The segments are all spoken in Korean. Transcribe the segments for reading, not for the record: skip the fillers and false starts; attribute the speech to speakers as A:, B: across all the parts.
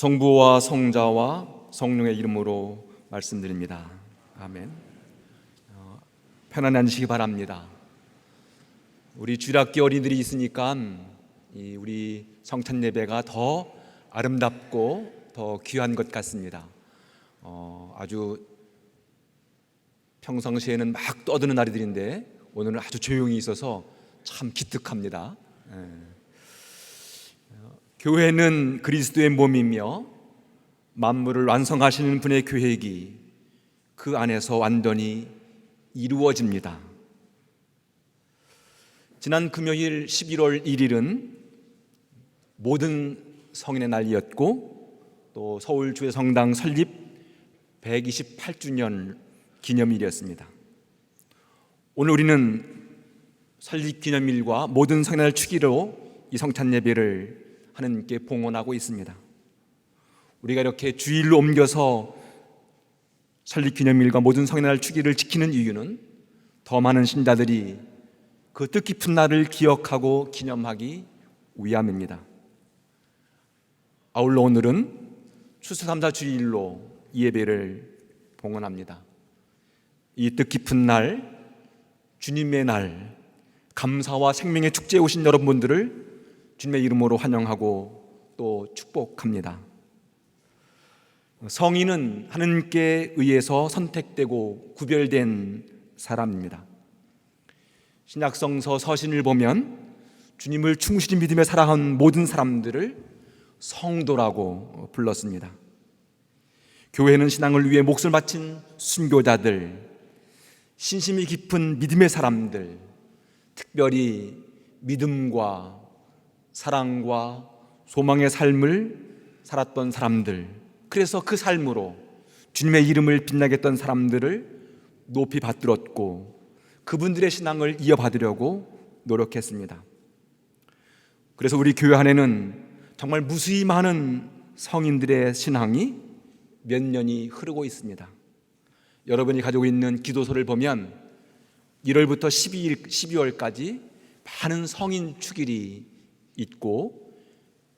A: 성부와 성자와 성령의 이름으로 말씀드립니다. 아멘. 편안히 앉으시기 바랍니다. 우리 주일학교 어린이들이 있으니까 우리 성찬 예배가 더 아름답고 더 귀한 것 같습니다. 아주 평상시에는 막 떠드는 날들인데 오늘은 아주 조용히 있어서 참 기특합니다. 교회는 그리스도의 몸이며 만물을 완성하시는 분의 계획이 그 안에서 완전히 이루어집니다. 지난 금요일 11월 1일은 모든 성인의 날이었고 또 서울주의성당 설립 128주년 기념일이었습니다. 오늘 우리는 설립 기념일과 모든 성인의 날 축일로 이 성찬 예배를 하나님께 봉헌하고 있습니다. 우리가 이렇게 주일로 옮겨서 설립기념일과 모든 성인의 날 축일을 지키는 이유는 더 많은 신자들이 그 뜻깊은 날을 기억하고 기념하기 위함입니다. 아울러 오늘은 추수감사 주일로 이 예배를 봉헌합니다. 이 뜻깊은 날, 주님의 날, 감사와 생명의 축제에 오신 여러분들을 주님의 이름으로 환영하고 또 축복합니다. 성인은 하나님께 의해서 선택되고 구별된 사람입니다. 신약성서 서신을 보면 주님을 충실히 믿으며 살아간 모든 사람들을 성도라고 불렀습니다. 교회는 신앙을 위해 몫을 바친 순교자들, 신심이 깊은 믿음의 사람들, 특별히 믿음과 사랑과 소망의 삶을 살았던 사람들, 그래서 그 삶으로 주님의 이름을 빛나게 했던 사람들을 높이 받들었고 그분들의 신앙을 이어받으려고 노력했습니다. 그래서 우리 교회 안에는 정말 무수히 많은 성인들의 신앙이 몇 년이 흐르고 있습니다. 여러분이 가지고 있는 기도서를 보면 1월부터 12월까지 많은 성인 축일이 있고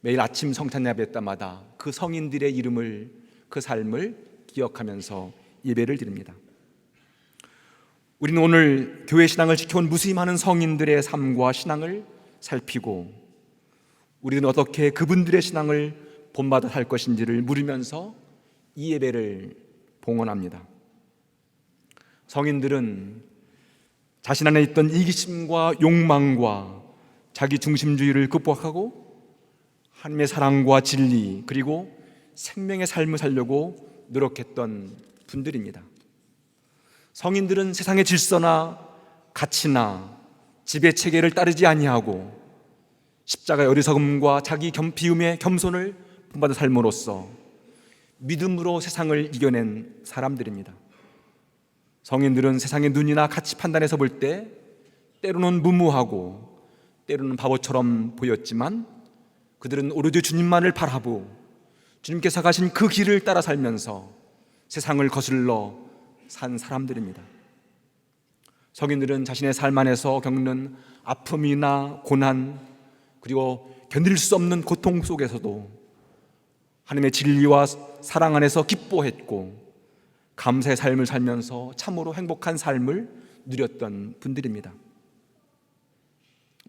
A: 매일 아침 성찬 예배 때마다 그 성인들의 이름을, 그 삶을 기억하면서 예배를 드립니다. 우리는 오늘 교회 신앙을 지켜온 무수히 많은 성인들의 삶과 신앙을 살피고 우리는 어떻게 그분들의 신앙을 본받아 살 것인지를 물으면서 이 예배를 봉헌합니다. 성인들은 자신 안에 있던 이기심과 욕망과 자기 중심주의를 극복하고 하나님의 사랑과 진리 그리고 생명의 삶을 살려고 노력했던 분들입니다. 성인들은 세상의 질서나 가치나 지배 체계를 따르지 아니하고 십자가의 어리석음과 자기 비움의 겸손을 본받아 삶으로써 믿음으로 세상을 이겨낸 사람들입니다. 성인들은 세상의 눈이나 가치 판단에서 볼 때 때로는 무모하고 때로는 바보처럼 보였지만 그들은 오로지 주님만을 바라보고 주님께서 가신 그 길을 따라 살면서 세상을 거슬러 산 사람들입니다. 성인들은 자신의 삶 안에서 겪는 아픔이나 고난 그리고 견딜 수 없는 고통 속에서도 하나님의 진리와 사랑 안에서 기뻐했고 감사의 삶을 살면서 참으로 행복한 삶을 누렸던 분들입니다.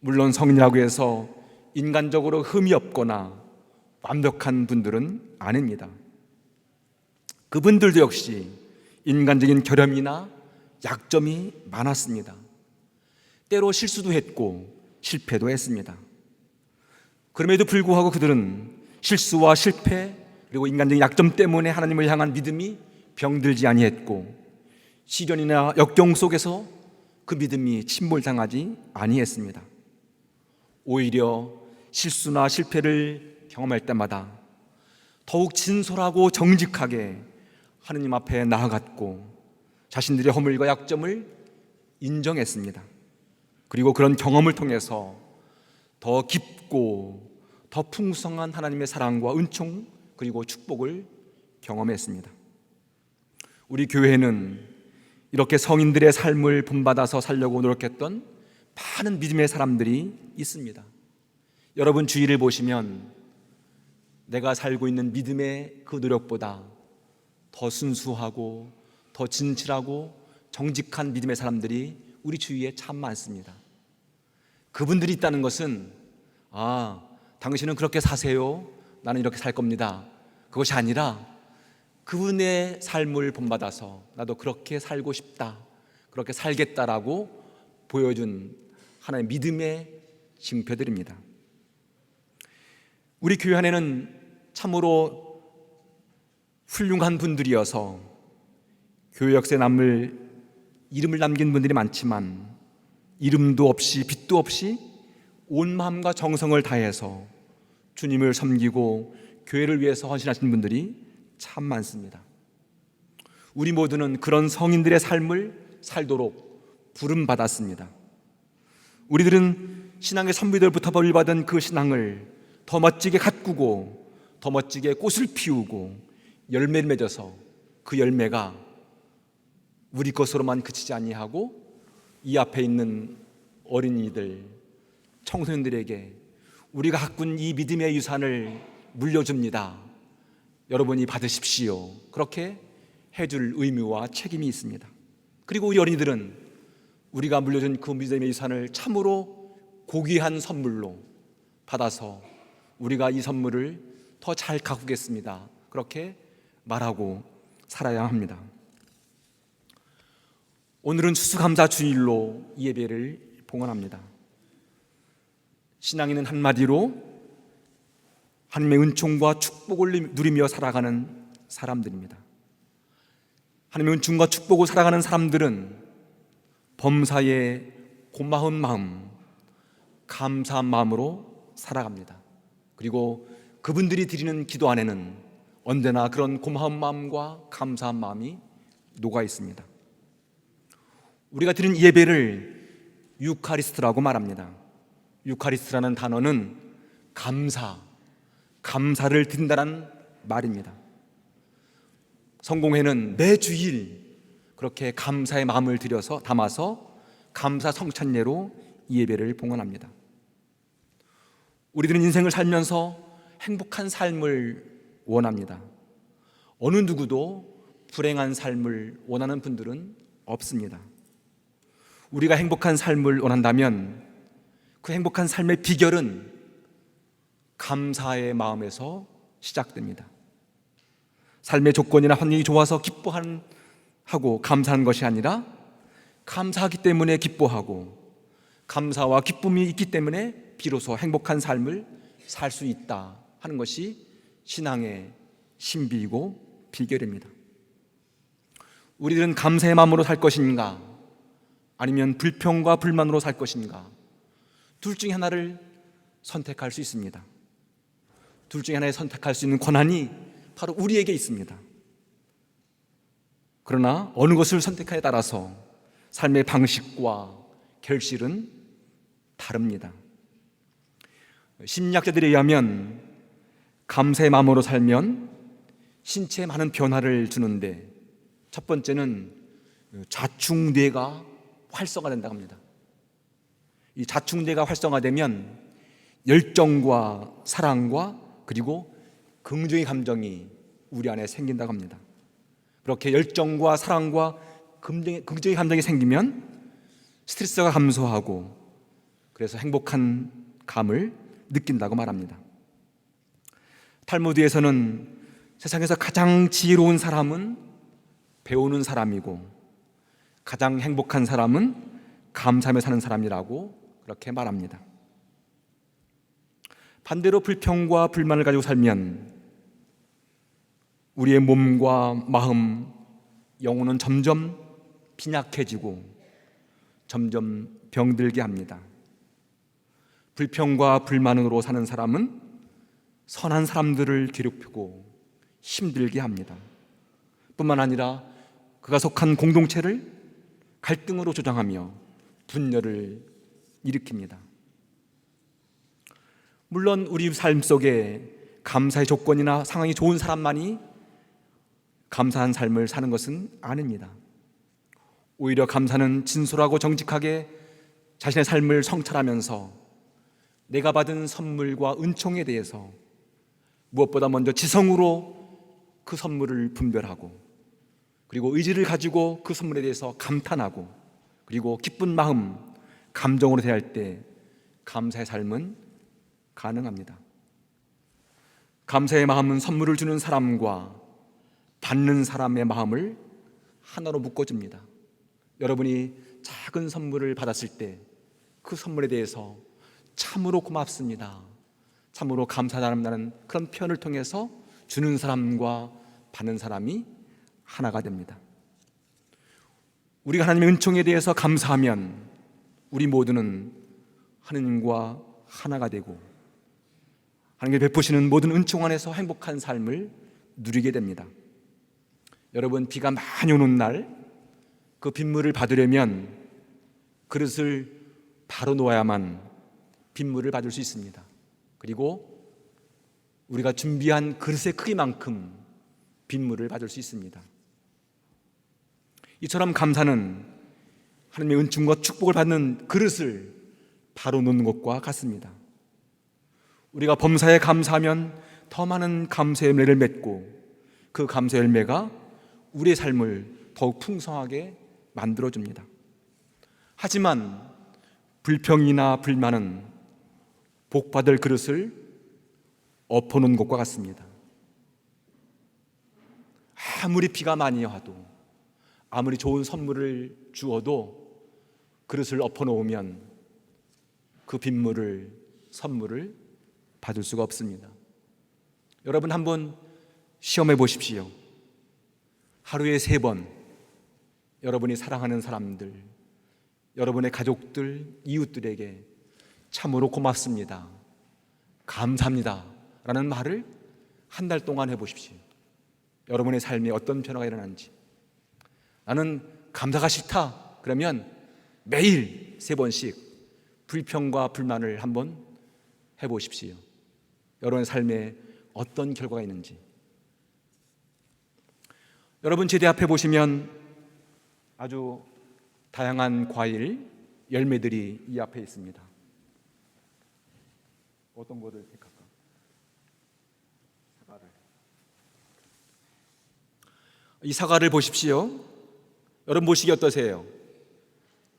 A: 물론 성인이라고 해서 인간적으로 흠이 없거나 완벽한 분들은 아닙니다. 그분들도 역시 인간적인 결함이나 약점이 많았습니다. 때로 실수도 했고 실패도 했습니다. 그럼에도 불구하고 그들은 실수와 실패 그리고 인간적인 약점 때문에 하나님을 향한 믿음이 병들지 아니했고 시련이나 역경 속에서 그 믿음이 침몰당하지 아니했습니다. 오히려 실수나 실패를 경험할 때마다 더욱 진솔하고 정직하게 하느님 앞에 나아갔고 자신들의 허물과 약점을 인정했습니다. 그리고 그런 경험을 통해서 더 깊고 더 풍성한 하나님의 사랑과 은총 그리고 축복을 경험했습니다. 우리 교회는 이렇게 성인들의 삶을 본받아서 살려고 노력했던 많은 믿음의 사람들이 있습니다. 여러분 주위를 보시면 내가 살고 있는 믿음의 그 노력보다 더 순수하고 더 진실하고 정직한 믿음의 사람들이 우리 주위에 참 많습니다. 그분들이 있다는 것은 당신은 그렇게 사세요, 나는 이렇게 살 겁니다, 그것이 아니라 그분의 삶을 본받아서 나도 그렇게 살고 싶다, 그렇게 살겠다라고 보여준 하나의 믿음의 징표들입니다. 우리 교회 안에는 참으로 훌륭한 분들이어서 교회 역사에 이름을 남긴 분들이 많지만 이름도 없이 빛도 없이 온 마음과 정성을 다해서 주님을 섬기고 교회를 위해서 헌신하신 분들이 참 많습니다. 우리 모두는 그런 성인들의 삶을 살도록 부름받았습니다. 우리들은 신앙의 선비들부터 벌받은 그 신앙을 더 멋지게 가꾸고 더 멋지게 꽃을 피우고 열매를 맺어서 그 열매가 우리 것으로만 그치지 아니하고 이 앞에 있는 어린이들, 청소년들에게 우리가 가꾼 이 믿음의 유산을 물려줍니다, 여러분이 받으십시오, 그렇게 해줄 의무와 책임이 있습니다. 그리고 우리 어린이들은 우리가 물려준 그 믿음의 유산을 참으로 고귀한 선물로 받아서 우리가 이 선물을 더 잘 가꾸겠습니다, 그렇게 말하고 살아야 합니다. 오늘은 추수감사 주일로 이 예배를 봉헌합니다. 신앙인은 한마디로 하나님의 은총과 축복을 누리며 살아가는 사람들입니다. 하나님의 은총과 축복을 살아가는 사람들은 범사에 고마운 마음, 감사한 마음으로 살아갑니다. 그리고 그분들이 드리는 기도 안에는 언제나 그런 고마운 마음과 감사한 마음이 녹아 있습니다. 우리가 드린 예배를 유카리스트라고 말합니다. 유카리스트라는 단어는 감사를 드린다는 말입니다. 성공회는 매주일 그렇게 감사의 마음을 담아서 감사 성찬예로 이 예배를 봉헌합니다. 우리들은 인생을 살면서 행복한 삶을 원합니다. 어느 누구도 불행한 삶을 원하는 분들은 없습니다. 우리가 행복한 삶을 원한다면 그 행복한 삶의 비결은 감사의 마음에서 시작됩니다. 삶의 조건이나 환경이 좋아서 기뻐하고 감사하는 것이 아니라 감사하기 때문에 기뻐하고 감사와 기쁨이 있기 때문에 비로소 행복한 삶을 살 수 있다 하는 것이 신앙의 신비이고 비결입니다. 우리들은 감사의 마음으로 살 것인가 아니면 불평과 불만으로 살 것인가, 둘 중에 하나를 선택할 수 있습니다. 둘 중에 하나를 선택할 수 있는 권한이 바로 우리에게 있습니다. 그러나 어느 것을 선택하에 따라서 삶의 방식과 결실은 다릅니다. 심리학자들에 의하면 감사의 마음으로 살면 신체에 많은 변화를 주는데 첫 번째는 좌충뇌가 활성화된다고 합니다. 이 좌충뇌가 활성화되면 열정과 사랑과 그리고 긍정의 감정이 우리 안에 생긴다고 합니다. 그렇게 열정과 사랑과 긍정의 감정이 생기면 스트레스가 감소하고 그래서 행복한 감을 느낀다고 말합니다. 탈무드에서는 세상에서 가장 지혜로운 사람은 배우는 사람이고 가장 행복한 사람은 감사하며 사는 사람이라고 그렇게 말합니다. 반대로 불평과 불만을 가지고 살면 우리의 몸과 마음, 영혼은 점점 빈약해지고 점점 병들게 합니다. 불평과 불만으로 사는 사람은 선한 사람들을 괴롭히고 힘들게 합니다. 뿐만 아니라 그가 속한 공동체를 갈등으로 조장하며 분열을 일으킵니다. 물론 우리 삶 속에 감사의 조건이나 상황이 좋은 사람만이 감사한 삶을 사는 것은 아닙니다. 오히려 감사는 진솔하고 정직하게 자신의 삶을 성찰하면서 내가 받은 선물과 은총에 대해서 무엇보다 먼저 지성으로 그 선물을 분별하고, 그리고 의지를 가지고 그 선물에 대해서 감탄하고, 그리고 기쁜 마음, 감정으로 대할 때 감사의 삶은 가능합니다. 감사의 마음은 선물을 주는 사람과 받는 사람의 마음을 하나로 묶어줍니다. 여러분이 작은 선물을 받았을 때 그 선물에 대해서 참으로 고맙습니다, 참으로 감사한다는 그런 표현을 통해서 주는 사람과 받는 사람이 하나가 됩니다. 우리가 하나님의 은총에 대해서 감사하면 우리 모두는 하나님과 하나가 되고 하나님께 베푸시는 모든 은총 안에서 행복한 삶을 누리게 됩니다. 여러분, 비가 많이 오는 날 그 빗물을 받으려면 그릇을 바로 놓아야만 빗물을 받을 수 있습니다. 그리고 우리가 준비한 그릇의 크기만큼 빗물을 받을 수 있습니다. 이처럼 감사는 하나님의 은총과 축복을 받는 그릇을 바로 놓는 것과 같습니다. 우리가 범사에 감사하면 더 많은 감사의 열매를 맺고 그 감사의 열매가 우리의 삶을 더욱 풍성하게 만들어줍니다. 하지만 불평이나 불만은 복받을 그릇을 엎어놓은 것과 같습니다. 아무리 비가 많이 와도, 아무리 좋은 선물을 주어도 그릇을 엎어놓으면 그 빗물을, 선물을 받을 수가 없습니다. 여러분, 한번 시험해 보십시오. 하루에 3번 여러분이 사랑하는 사람들, 여러분의 가족들, 이웃들에게 참으로 고맙습니다, 감사합니다 라는 말을 한 달 동안 해보십시오. 여러분의 삶에 어떤 변화가 일어나는지. 나는 감사가 싫다 그러면 매일 3번씩 불평과 불만을 한번 해보십시오. 여러분의 삶에 어떤 결과가 있는지. 여러분, 제대 앞에 보시면 아주 다양한 과일, 열매들이 이 앞에 있습니다. 어떤 거를 택할까? 사과를. 이 사과를 보십시오. 여러분 보시기 어떠세요?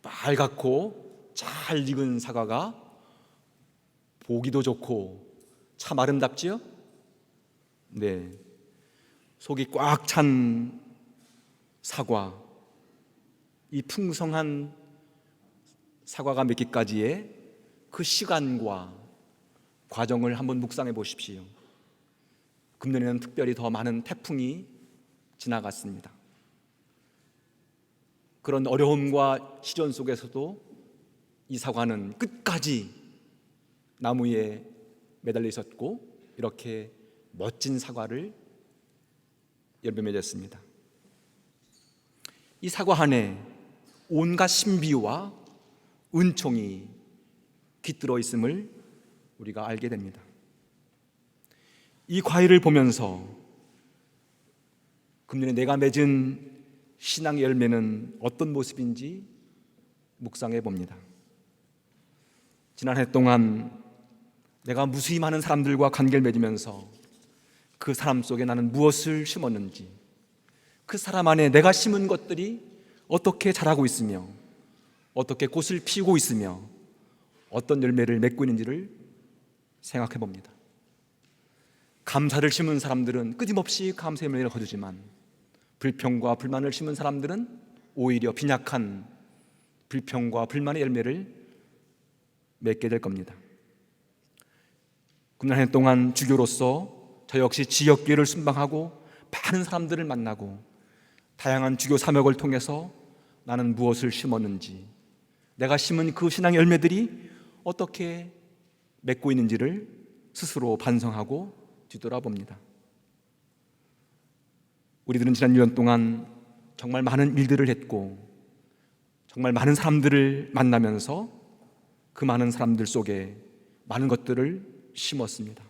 A: 빨갛고 잘 익은 사과가 보기도 좋고 참 아름답지요? 네, 속이 꽉 찬 사과, 이 풍성한 사과가 맺기까지의 그 시간과 과정을 한번 묵상해 보십시오. 금년에는 특별히 더 많은 태풍이 지나갔습니다. 그런 어려움과 시련 속에서도 이 사과는 끝까지 나무에 매달려 있었고 이렇게 멋진 사과를 열매 맺었습니다. 이 사과 안에 온갖 신비와 은총이 깃들어 있음을 우리가 알게 됩니다. 이 과일을 보면서 금년에 내가 맺은 신앙의 열매는 어떤 모습인지 묵상해 봅니다. 지난 해 동안 내가 무수히 많은 사람들과 관계를 맺으면서 그 사람 속에 나는 무엇을 심었는지, 그 사람 안에 내가 심은 것들이 어떻게 자라고 있으며 어떻게 꽃을 피우고 있으며 어떤 열매를 맺고 있는지를 생각해 봅니다. 감사를 심은 사람들은 끊임없이 감사의 열매를 거두지만 불평과 불만을 심은 사람들은 오히려 빈약한 불평과 불만의 열매를 맺게 될 겁니다. 금년 한 해 동안 주교로서 저 역시 지역교회를 순방하고 많은 사람들을 만나고 다양한 주교 사역을 통해서 나는 무엇을 심었는지, 내가 심은 그 신앙의 열매들이 어떻게 맺고 있는지를 스스로 반성하고 뒤돌아봅니다. 우리들은 지난 1년 동안 정말 많은 일들을 했고 정말 많은 사람들을 만나면서 그 많은 사람들 속에 많은 것들을 심었습니다.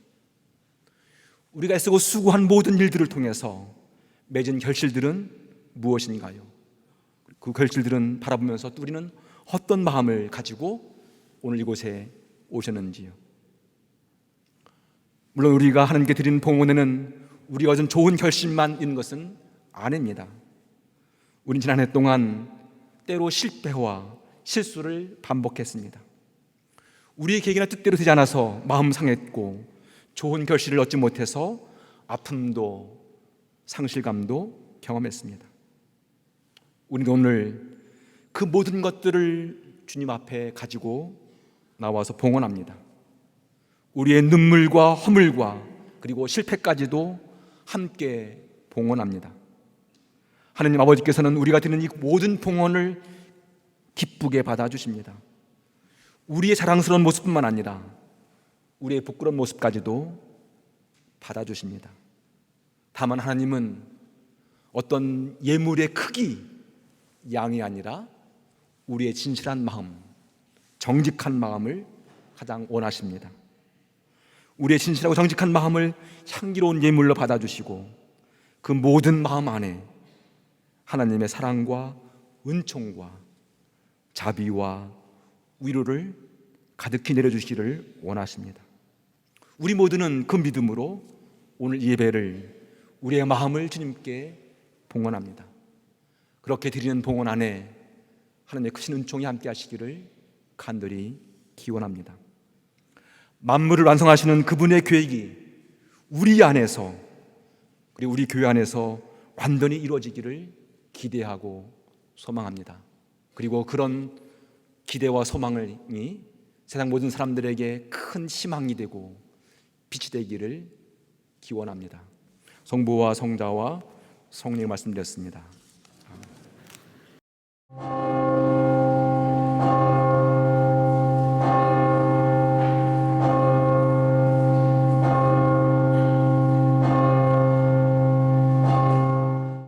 A: 우리가 애쓰고 수고한 모든 일들을 통해서 맺은 결실들은 무엇인가요? 그 결실들은 바라보면서 또 우리는 어떤 마음을 가지고 오늘 이곳에 오셨는지요? 물론 우리가 하나님께 드리는 봉헌에는 우리가 얻은 좋은 결실만 있는 것은 아닙니다. 우린 지난 해 동안 때로 실패와 실수를 반복했습니다. 우리의 계획이나 뜻대로 되지 않아서 마음 상했고 좋은 결실을 얻지 못해서 아픔도 상실감도 경험했습니다. 우리는 오늘 그 모든 것들을 주님 앞에 가지고 나와서 봉헌합니다. 우리의 눈물과 허물과 그리고 실패까지도 함께 봉헌합니다. 하나님 아버지께서는 우리가 드리는 이 모든 봉헌을 기쁘게 받아주십니다. 우리의 자랑스러운 모습뿐만 아니라 우리의 부끄러운 모습까지도 받아주십니다. 다만 하나님은 어떤 예물의 크기, 양이 아니라 우리의 진실한 마음, 정직한 마음을 가장 원하십니다. 우리의 진실하고 정직한 마음을 향기로운 예물로 받아주시고 그 모든 마음 안에 하나님의 사랑과 은총과 자비와 위로를 가득히 내려주시기를 원하십니다. 우리 모두는 그 믿음으로 오늘 예배를 우리의 마음을 주님께 봉헌합니다. 그렇게 드리는 봉헌 안에 하나님의 크신 은총이 함께 하시기를 간절히 기원합니다. 만물을 완성하시는 그분의 계획이 우리 안에서 그리고 우리 교회 안에서 완전히 이루어지기를 기대하고 소망합니다. 그리고 그런 기대와 소망이 세상 모든 사람들에게 큰 희망이 되고 빛이 되기를 기원합니다. 성부와 성자와 성령의 말씀드렸습니다.